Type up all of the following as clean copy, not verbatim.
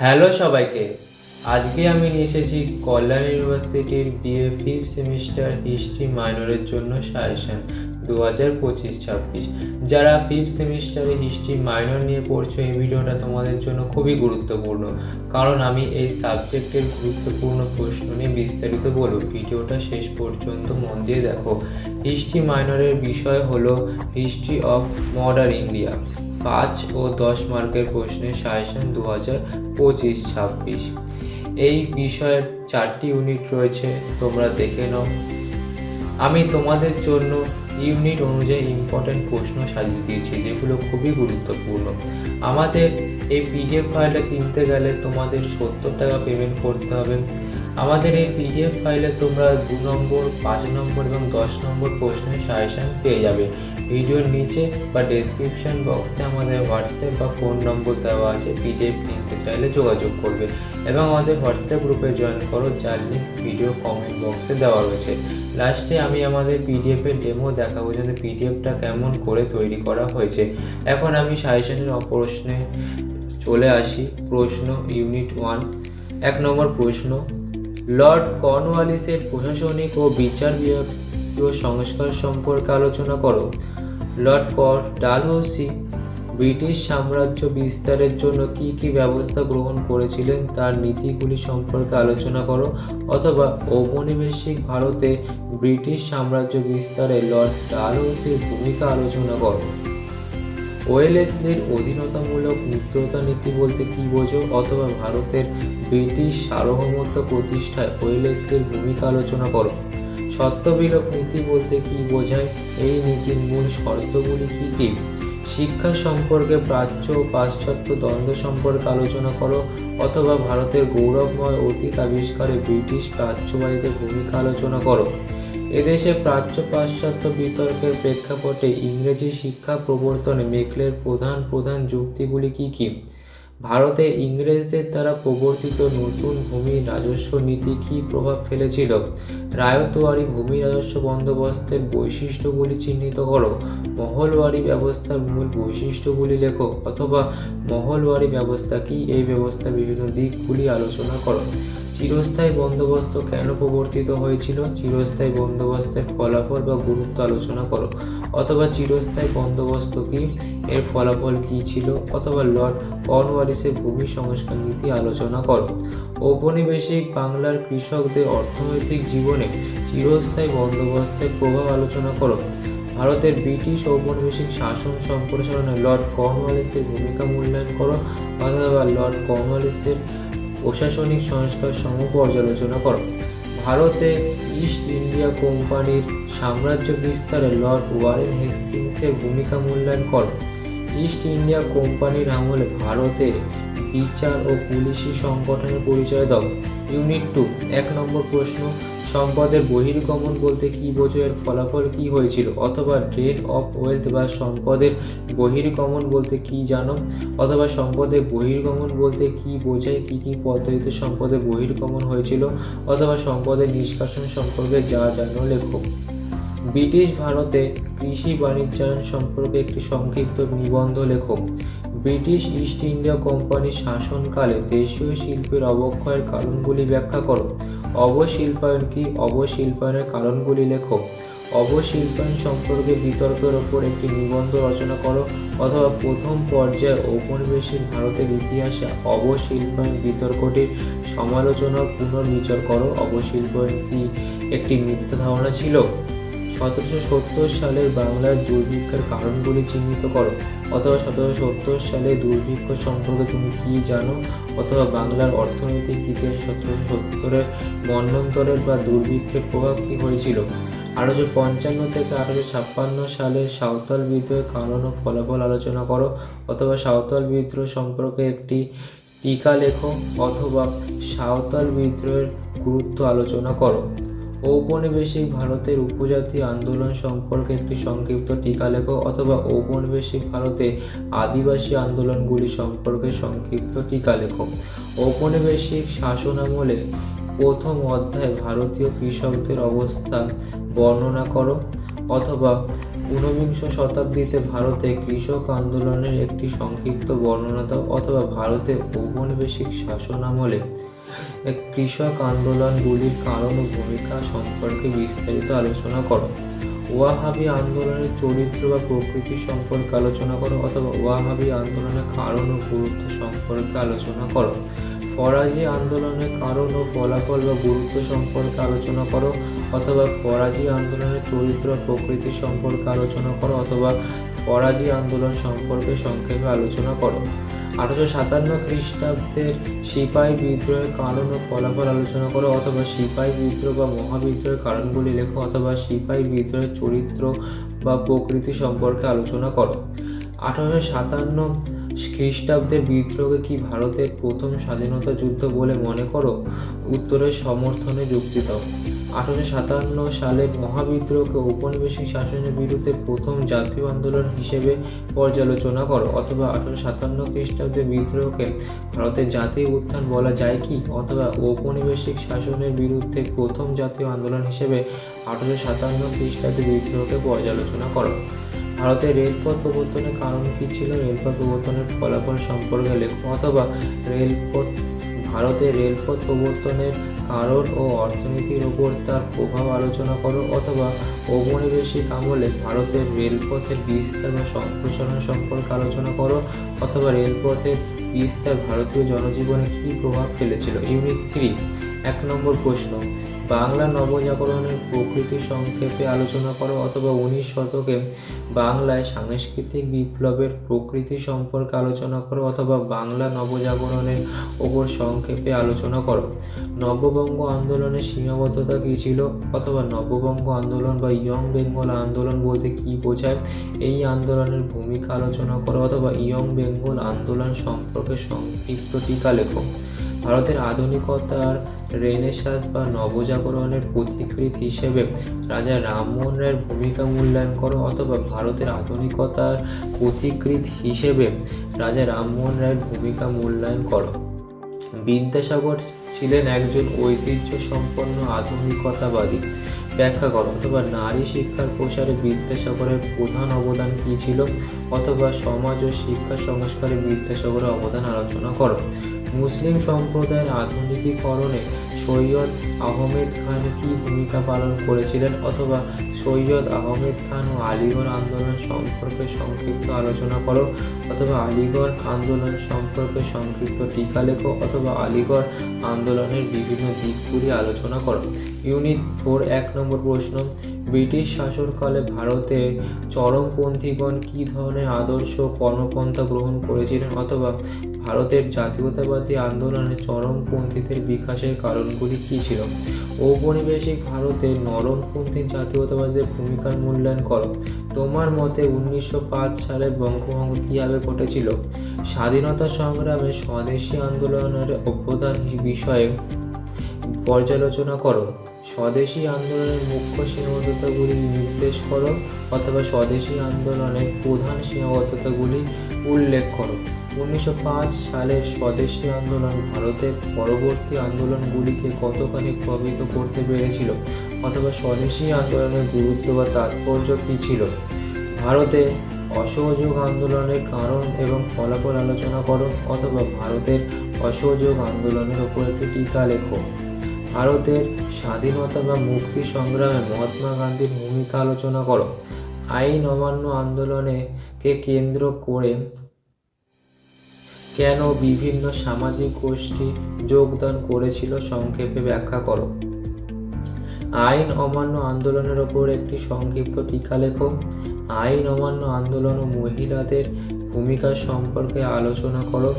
Hello সবাইকে। আজকে আমি নিয়ে এসেছি কল্যাণ ইউনিভার্সিটির বিএ ফিফথ সেমিস্টার হিস্ট্রি মাইনরের জন্য সাজেশন 2025-26। যারা ফিফথ সেমিস্টারে হিস্ট্রি মাইনর নিয়ে পড়ছো, এই ভিডিওটা তোমাদের জন্য খুবই গুরুত্বপূর্ণ, কারণ আমি এই সাবজেক্টের গুরুত্বপূর্ণ প্রশ্ন নিয়ে বিস্তারিত বলব। ভিডিওটা শেষ পর্যন্ত মন দিয়ে দেখো। হিস্ট্রি মাইনরের বিষয় হলো হিস্ট্রি অফ মডার্ন ইন্ডিয়া। 5 ও 10 মার্কের প্রশ্নের সাজেশন 2025-26। এই বিষয়ের 4টি ইউনিট রয়েছে, তোমরা দেখে নাও। আমি তোমাদের জন্য ইউনিট অনুযায়ী ইম্পর্টেন্ট প্রশ্ন সাজিয়ে দিয়েছি, যেগুলো খুবই গুরুত্বপূর্ণ। আমাদের এই পিডিএফ ফাইলটা কিনতে গেলে তোমাদের 70 টাকা পেমেন্ট করতে হবে। আমাদের এই পিডিএফ ফাইলে তোমরা 2 নম্বর, 5 নম্বর এবং 10 নম্বর প্রশ্নের সাজেশন পেয়ে যাবে। ভিডিওর নিচে বা ডেসক্রিপশন বক্সে আমাদের হোয়াটসঅ্যাপ বা ফোন নম্বর দেওয়া আছে। পিডিএফ কিনতে চাইলে যোগাযোগ করবে এবং আমাদের হোয়াটসঅ্যাপ গ্রুপে জয়েন করো, যার লিঙ্ক ভিডিও কমেন্ট বক্সে দেওয়া রয়েছে। লাস্টে আমি আমাদের পিডিএফের ডেমো দেখাবো যে পিডিএফটা কেমন করে তৈরি করা হয়েছে। এখন আমি সাজেশনের প্রশ্নে চলে আসি। প্রশ্ন ইউনিট 1, 1 নম্বর প্রশ্ন, লর্ড কর্নওয়ালিসের প্রশাসনিক ও বিচার বিভাগীয় সংস্কার সম্পর্কে আলোচনা করো। লর্ড ডালহৌসি ব্রিটিশ সাম্রাজ্য বিস্তারের জন্য কি কি ব্যবস্থা গ্রহণ করেছিলেন তার নীতিগুলি সম্পর্কে আলোচনা করো। অথবা ঔপনিবেশিক ভারতে ব্রিটিশ সাম্রাজ্য বিস্তারে লর্ড ডালহৌসির ভূমিকা আলোচনা করো। ওয়েলেসলির অধীনতামূলক মিত্রতা নীতি বলতে কি বোঝো? অথবা ভারতের ব্রিটিশ সার্বভৌমত্ব প্রতিষ্ঠায় ওয়েলেসলির ভূমিকা আলোচনা করো। সত্যবিলোপ নীতি বলতে কি বোঝায়? এই নীতির মূল শর্তগুলি কি কি? শিক্ষা সম্পর্কে প্রাচ্য ও পাশ্চাত্য দ্বন্দ্ব সম্পর্কে আলোচনা করো। অথবা ভারতের গৌরবময় অতীত আবিষ্কারে ব্রিটিশ প্রাচ্যবাদীদের ভূমিকা আলোচনা করো। এদেশে প্রাচ্য পাশ্চাত্য বিতর্কের প্রেক্ষাপটে ইংরেজি শিক্ষা প্রবর্তনে মেকলের প্রধান প্রধান যুক্তিগুলি কি কি? ভারতে ইংরেজদের দ্বারা প্রবর্তিত নতুন ভূমি রাজস্ব নীতি কি প্রভাব ফেলেছিল? রায়তওয়ারি ভূমি রাজস্ব বন্দোবস্তের বৈশিষ্ট্যগুলি চিহ্নিত করো। মহলওয়ারি ব্যবস্থার মূল বৈশিষ্ট্যগুলি লেখো। অথবা মহলওয়ারি ব্যবস্থা কি, এই ব্যবস্থার বিভিন্ন দিকগুলি আলোচনা করো। চিরস্থায়ী বন্দোবস্ত কেন প্রবর্তিত হয়েছিল? চিরস্থায়ী বন্দোবস্তের ফলাফল বা গুরুত্ব আলোচনা করো। অথবা চিরস্থায়ী বন্দোবস্ত কি, এর ফলাফল কি ছিল? অথবা লর্ড কর্নওয়ালিসের ভূমি সংস্কার নীতি আলোচনা করো। ঔপনিবেশিক বাংলার কৃষকদের অর্থনৈতিক জীবনে চিরস্থায়ী বন্দোবস্তের প্রভাব আলোচনা করো। ভারতের ব্রিটিশ ঔপনিবেশিক শাসন সম্প্রসারণে লর্ড কর্নওয়ালিসের ভূমিকা মূল্যায়ন করো। অথবা লর্ড কর্নওয়ালিসের প্রশাসনিক সংস্কার সমূহ পর্যালোচনা করো। ভারতে ইস্ট ইন্ডিয়া কোম্পানির সাম্রাজ্য বিস্তারে লর্ড ওয়ারেন হেস্টিংসের ভূমিকা মূল্যায়ন করো। ইস্ট ইন্ডিয়া কোম্পানির আমলে ভারতে বিচার ও পুলিশি সংগঠনের পরিচয় দাও। ইউনিট 2, 1 নম্বর প্রশ্ন, সম্পদের বহির্গমন বলতে কি বোঝো? এর ফলাফল কি হয়েছিল? অথবা ড্রেন অফ ওয়েলথ বা সম্পদের বহির্গমন বলতে কি জানো? অথবা সম্পদের বহির্গমন বলতে কি বোঝায়? কি কি পদ্ধতিতে সম্পদের বহির্গমন হয়েছিল? অথবা সম্পদের নিষ্কাশন সম্পর্কে যা জানো লেখো। ব্রিটিশ ভারতে কৃষি বাণিজ্যায়ন সম্পর্কে একটি সংক্ষিপ্ত নিবন্ধ লেখো। ব্রিটিশ ইস্ট ইন্ডিয়া কোম্পানির শাসনকালে দেশীয় শিল্পের অবক্ষয়ের কারণগুলি ব্যাখ্যা করো। অবশিল্পায়ন কি, অবশিল্পায়নের কারণগুলি লেখো। অবশিল্পায়ন সম্পর্কে বিতর্কের ওপর একটি নিবন্ধ রচনা করো। অথবা প্রথম পর্যায়ে ঔপনিবেশিক ভারতের ইতিহাসে অবশিল্পায়ন বিতর্কটির সমালোচনা পুনর্বিচার করো। অবশিল্পায়ন কি একটি মিথ্যা ধারণা ছিল? 1770 সালের বাংলার দুর্ভিক্ষের কারণগুলি চিহ্নিত করো। অথবা 1770 সালে দুর্ভিক্ষ সম্পর্কে তুমি কি জানো? অথবা বাংলার অর্থনৈতিক ইতিহাসে 1770-এর মন্বন্তরের বা দুর্ভিক্ষের প্রভাব কি হয়েছিল? 1855 থেকে 1856 সালের সাঁওতাল বিদ্রোহের কারণ ও ফলাফল আলোচনা করো। অথবা সাঁওতাল বিদ্রোহ সম্পর্কে একটি টিকা লেখো। অথবা সাঁওতাল বিদ্রোহের গুরুত্ব আলোচনা করো। ঔপনিবেশিক ভারতের উপজাতি আন্দোলন সম্পর্কে একটি সংক্ষিপ্ত টিকা লেখো। অথবা ঔপনিবেশিক ভারতে আদিবাসী আন্দোলনগুলি সম্পর্কে সংক্ষিপ্ত টিকা লেখো। ঔপনিবেশিক শাসনামলে প্রথম অধ্যায় ভারতীয় কৃষকদের অবস্থা বর্ণনা করো। অথবা ঊনবিংশ শতাব্দীতে ভারতে কৃষক আন্দোলনের একটি সংক্ষিপ্ত বর্ণনা দাও, অথবা ভারতে ঔপনিবেশিক শাসন আমলে কৃষক আন্দোলনগুলির কারণ ও ভূমিকা সম্পর্কে বিস্তারিত আলোচনা করো। ওয়াহাবি আন্দোলনের চরিত্র বা প্রকৃতি সম্পর্কে আলোচনা করো, অথবা ওয়াহাবি আন্দোলনের কারণ ও গুরুত্ব সম্পর্কে আলোচনা করো। ফরাজি আন্দোলনের কারণ ও ফলাফল বা গুরুত্ব সম্পর্কে আলোচনা করো, অথবা ফরাজি আন্দোলনের চরিত্র ও প্রকৃতি সম্পর্কে আলোচনা করো, অথবা ফরাজি আন্দোলন সম্পর্কে সংক্ষেপে আলোচনা করো। 1857 খ্রিস্টাব্দের সিপাহী বিদ্রোহের কারণ ও ফলাফল আলোচনা করো, অথবা সিপাহী বিদ্রোহ বা মহাবিদ্রোহের কারণগুলি লেখো, অথবা সিপাহী বিদ্রোহের চরিত্র বা প্রকৃতি সম্পর্কে আলোচনা করো। 1857 খ্রিস্টাব্দের বিদ্রোহকে কি ভারতের প্রথম স্বাধীনতা যুদ্ধ বলে মনে করো? উত্তরের সমর্থনে যুক্তি দাও। 1857 সালের মহাবিদ্রোহকে ঔপনিবেশিক শাসনের বিরুদ্ধে প্রথম জাতীয় আন্দোলন হিসেবে পর্যালোচনা করো, অথবা 1857 খ্রিস্টাব্দের বিদ্রোহকে ভারতের জাতীয় উত্থান বলা যায় কি, অথবা ঔপনিবেশিক শাসনের বিরুদ্ধে প্রথম জাতীয় আন্দোলন হিসেবে 1857 খ্রিস্টাব্দের বিদ্রোহকে পর্যালোচনা করো। ভারতের রেলপথ প্রবর্তনের কারণ কি ছিল? রেলপথ প্রবর্তনের ফলাফল সম্পর্কে লেখো, অথবা ভারতের রেলপথ প্রবর্তনের কারণ ও অর্থনীতির উপর তার প্রভাব আলোচনা করো, অথবা ঔপনিবেশিক আমলে ভারতের রেলপথের বিস্তার বা সম্প্রসারণ সম্পর্কে আলোচনা করো, অথবা রেলপথের বিস্তার ভারতীয় জনজীবনে কী প্রভাব ফেলেছিল। ইউনিট 3, 1 নম্বর প্রশ্ন, বাংলা নবজাগরণের প্রকৃতি সংক্ষেপে আলোচনা করো, অথবা 19 শতকে বাংলায় সাংস্কৃতিক বিপ্লবের প্রকৃতি সম্পর্কে আলোচনা করো, অথবা বাংলা নবজাগরণের ওপর সংক্ষেপে আলোচনা করো। নববঙ্গ আন্দোলনের সীমাবদ্ধতা কী ছিল, অথবা নববঙ্গ আন্দোলন বা ইয়ং বেঙ্গল আন্দোলন বলতে কী বোঝায়, এই আন্দোলনের ভূমিকা আলোচনা করো, অথবা ইয়ং বেঙ্গল আন্দোলন সম্পর্কে সংক্ষিপ্ত টিকা লেখো। ভারতের আধুনিকতার রেনেসাঁস বা নবজাগরণের পথিকৃৎ হিসেবে রাজা রামমোহন রায়ের ভূমিকা মূল্যায়ন করো, অথবা ভারতের আধুনিকতার পথিকৃৎ হিসেবে রাজা রামমোহন রায়ের ভূমিকা মূল্যায়ন করো। বিদ্যাসাগর ছিলেন একজন ঐতিহ্য সম্পন্ন আধুনিকতাবাদী, ব্যাখ্যা করো, অথবা নারী শিক্ষার প্রসারে বিদ্যাসাগরের প্রধান অবদান কী ছিল, অথবা সমাজ ও শিক্ষা সংস্কারে বিদ্যাসাগরের অবদান আলোচনা করো। মুসলিম সম্প্রদায়ের আধুনিকীকরণে সৈয়দ আহমেদ খান কী ভূমিকা পালন করেছিলেন, অথবা সৈয়দ আহমেদ খান ও আলিগড় আন্দোলন সম্পর্কে সংক্ষিপ্ত আলোচনা করো, অথবা আলিগড় আন্দোলন সম্পর্কে সংক্ষিপ্ত টিকা লেখো, অথবা আলিগড় আন্দোলনের বিভিন্ন দিকগুলি আলোচনা করো। ইউনিট 4, 1 নম্বর প্রশ্ন, ব্রিটিশ শাসনকালে ভারতে চরমপন্থীগণ কী ধরনের আদর্শ কর্মপন্থা গ্রহণ করেছিলেন, অথবা ভারতের জাতীয়তাবাদী আন্দোলনে চরমপন্থীদের বিকাশের কারণগুলি কী ছিল। ঔপনিবেশিক ভারতে নরমপন্থী জাতীয়তাবাদীদের ভূমিকার মূল্যায়ন করো। তোমার মতে 1905 সালে বঙ্গভঙ্গ কীভাবে ঘটেছিল। স্বাধীনতা সংগ্রামে স্বদেশী আন্দোলনের অবদান বিষয়ে পর্যালোচনা করো। স্বদেশী আন্দোলনের মুখ্য সীমাবদ্ধতাগুলি নির্দেশ করো, অথবা স্বদেশী আন্দোলনের প্রধান সীমাবদ্ধতাগুলি উল্লেখ করো। 1905 সালের স্বদেশী আন্দোলন ভারতের পরবর্তী আন্দোলনগুলিকে কতখানি প্রভাবিত করতে পেরেছিল, অথবা স্বদেশী আন্দোলনের গুরুত্ব বা তাৎপর্য কী ছিল। ভারতে অসহযোগ আন্দোলনের কারণ এবং ফলাফল আলোচনা করো, অথবা ভারতের অসহযোগ আন্দোলনের উপর একটি টিকা লেখো। ভারতের স্বাধীনতা বা মুক্তি সংগ্রামে মহাত্মা গান্ধীর ভূমিকা আলোচনা করো। আইন অমান্য আন্দোলনকে কেন্দ্র করে কেন বিভিন্ন সামাজিক গোষ্ঠী যোগদান করেছিল সংক্ষেপে ব্যাখ্যা করো। আইন অমান্য আন্দোলনের ওপর একটি সংক্ষিপ্ত টিকা লেখো। আইন অমান্য আন্দোলন ও মহিলাদের ভূমিকা সম্পর্কে আলোচনা করো।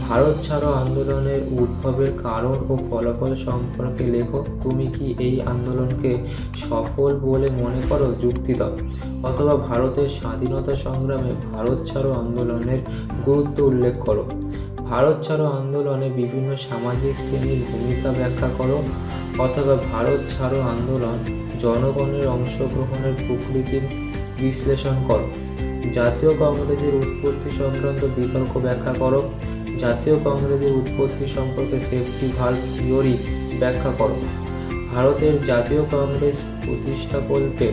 ভারত ছাড়ো আন্দোলনের উদ্ভবের কারণ ও ফলাফল সম্পর্কে লেখো। তুমি কি এই আন্দোলনকে সফল বলে মনে করো? যুক্তি দাও। অথবা ভারতের স্বাধীনতা সংগ্রামে ভারত ছাড়ো আন্দোলনের গুরুত্ব উল্লেখ করো। ভারত ছাড়ো আন্দোলনে বিভিন্ন সামাজিক শ্রেণীর ভূমিকা ব্যাখ্যা করো। অথবা ভারত ছাড়ো আন্দোলন জনগণের অংশগ্রহণের প্রকৃতির বিশ্লেষণ করো। জাতীয় কংগ্রেসের উৎপত্তি সংক্রান্ত বিতর্ক ব্যাখ্যা করো। জাতীয় কংগ্রেসের উৎপত্তি সম্পর্কে সেফটি ভালভ থিওরি ব্যাখ্যা করো। ভারতের জাতীয় কংগ্রেস প্রতিষ্ঠাকল্পে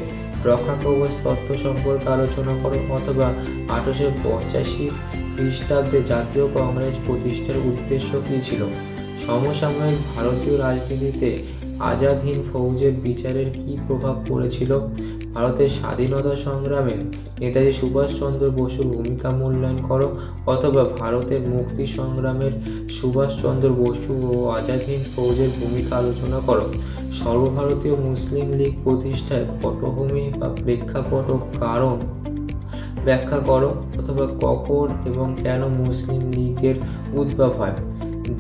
রক্ষা কবচ তত্ত্ব সম্পর্কে আলোচনা করো, অথবা 1885 খ্রিস্টাব্দে জাতীয় কংগ্রেস প্রতিষ্ঠার উদ্দেশ্য কী ছিল। সমসাময়িক ভারতীয় রাজনীতিতে আজাদ হিন্দ ফৌজের বিচারের কী প্রভাব পড়েছিল। ভারতের স্বাধীনতা সংগ্রামে নেতাজি সুভাষচন্দ্র বসুর ভূমিকা মূল্যায়ন করো, অথবা ভারতের মুক্তি সংগ্রামের সুভাষচন্দ্র বসু ও আজাদ হিন্দ ফৌজের ভূমিকা আলোচনা করো। সর্বভারতীয় মুসলিম লীগ প্রতিষ্ঠায় পটভূমি বা প্রেক্ষাপট ও কারণ ব্যাখ্যা করো, অথবা কখন এবং কেন মুসলিম লীগের উদ্ভব হয়।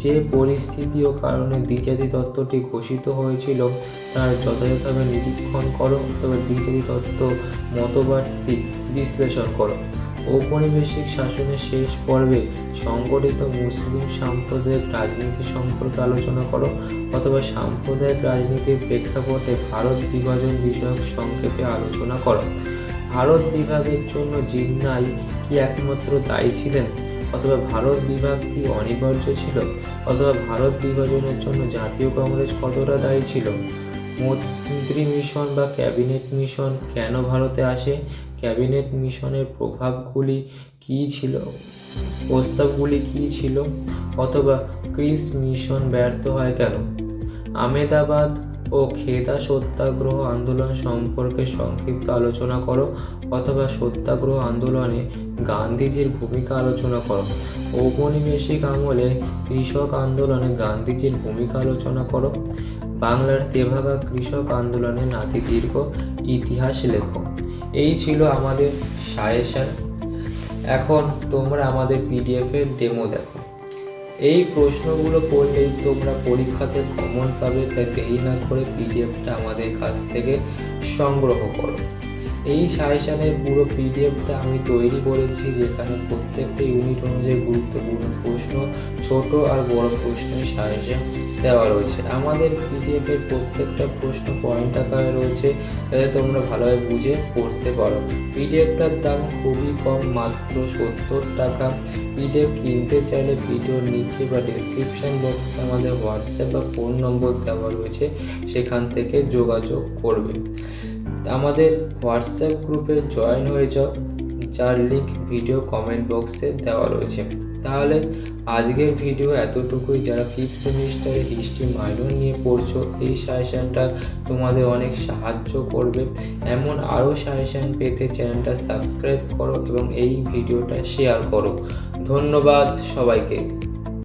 যে পরিস্থিতি ও কারণে দ্বিজাতি তত্ত্বটি ঘোষিত হয়েছিল তার যথাযথভাবে নিরীক্ষণ করো, অথবা দ্বিজাতি তত্ত্ব মতবাদটি বিশ্লেষণ করো। ঔপনিবেশিক শাসনের শেষ পর্বে সংগঠিত মুসলিম সাম্প্রদায়িক রাজনীতি সম্পর্কে আলোচনা করো, অথবা সাম্প্রদায়িক রাজনীতির প্রেক্ষাপটে ভারত বিভাজন বিষয়ক সংক্ষেপে আলোচনা করো। ভারত বিভাগের জন্য জিন্নাই কি একমাত্র দায়ী ছিলেন, অথবা ভারত বিভাগ কি অনিবার্য ছিল, অথবা ভারত বিভাজনের জন্য জাতীয় কংগ্রেস কতটা দায়ী ছিল। মন্ত্রী মিশন বা ক্যাবিনেট মিশন কেন ভারতে আসে, ক্যাবিনেট মিশনের প্রস্তাবগুলি কী ছিল, অথবা ক্রিপস মিশন ব্যর্থ হয় কেন। আহমেদাবাদ ও খেদা সত্যাগ্রহ আন্দোলন সম্পর্কে সংক্ষিপ্ত আলোচনা করো, অথবা সত্যাগ্রহ আন্দোলনে গান্ধীজির ভূমিকা আলোচনা করো। ঔপনিবেশিক আমলে কৃষক আন্দোলনে গান্ধীজির ভূমিকা আলোচনা করো। বাংলার তেভাগা কৃষক আন্দোলনের নাতিদীর্ঘ ইতিহাস লেখো। এই ছিল আমাদের সাজেশন। এখন তোমরা আমাদের PDF এর ডেমো দেখো। এই প্রশ্নগুলো পড়লেই তোমরা পরীক্ষাতে কমন পাবে, তাই দেরি না করে PDFটা আমাদের কাছ থেকে সংগ্রহ করো। এই সাজেশনের পুরো PDFটা আমি তৈরি করেছি, যেখানে প্রত্যেকটা ইউনিট অনুযায়ী গুরুত্বপূর্ণ প্রশ্ন, ছোট আর বড় প্রশ্নের সাজেশন দেওয়া রয়েছে। আমাদের PDF এর প্রত্যেকটা প্রশ্ন পয়েন্ট আকারে রয়েছে, যাতে তোমরা ভালোভাবে বুঝে পড়তে পারো। PDFটার দাম খুবই কম, মাত্র 70 টাকা। PDF কিনতে চাইলে ভিডিওর নিচে বা ডেসক্রিপশন বক্সে আমাদের হোয়াটসঅ্যাপ বা ফোন নম্বর দেওয়া রয়েছে, সেখান থেকে যোগাযোগ করবে। আমাদের হোয়াটসঅ্যাপ গ্রুপে জয়েন হয়ে যাও, যার লিঙ্ক ভিডিও কমেন্ট বক্সে দেওয়া রয়েছে। তাহলে আজকের ভিডিও এতটুকুই। যারা 5th সেমিস্টারে হিস্ট্রি মাইনর নিয়ে পড়ছো, এই সাজেশনটা তোমাদের অনেক সাহায্য করবে। এমন আরও সাজেশন পেতে চ্যানেলটা সাবস্ক্রাইব করো এবং এই ভিডিওটা শেয়ার করো। ধন্যবাদ সবাইকে।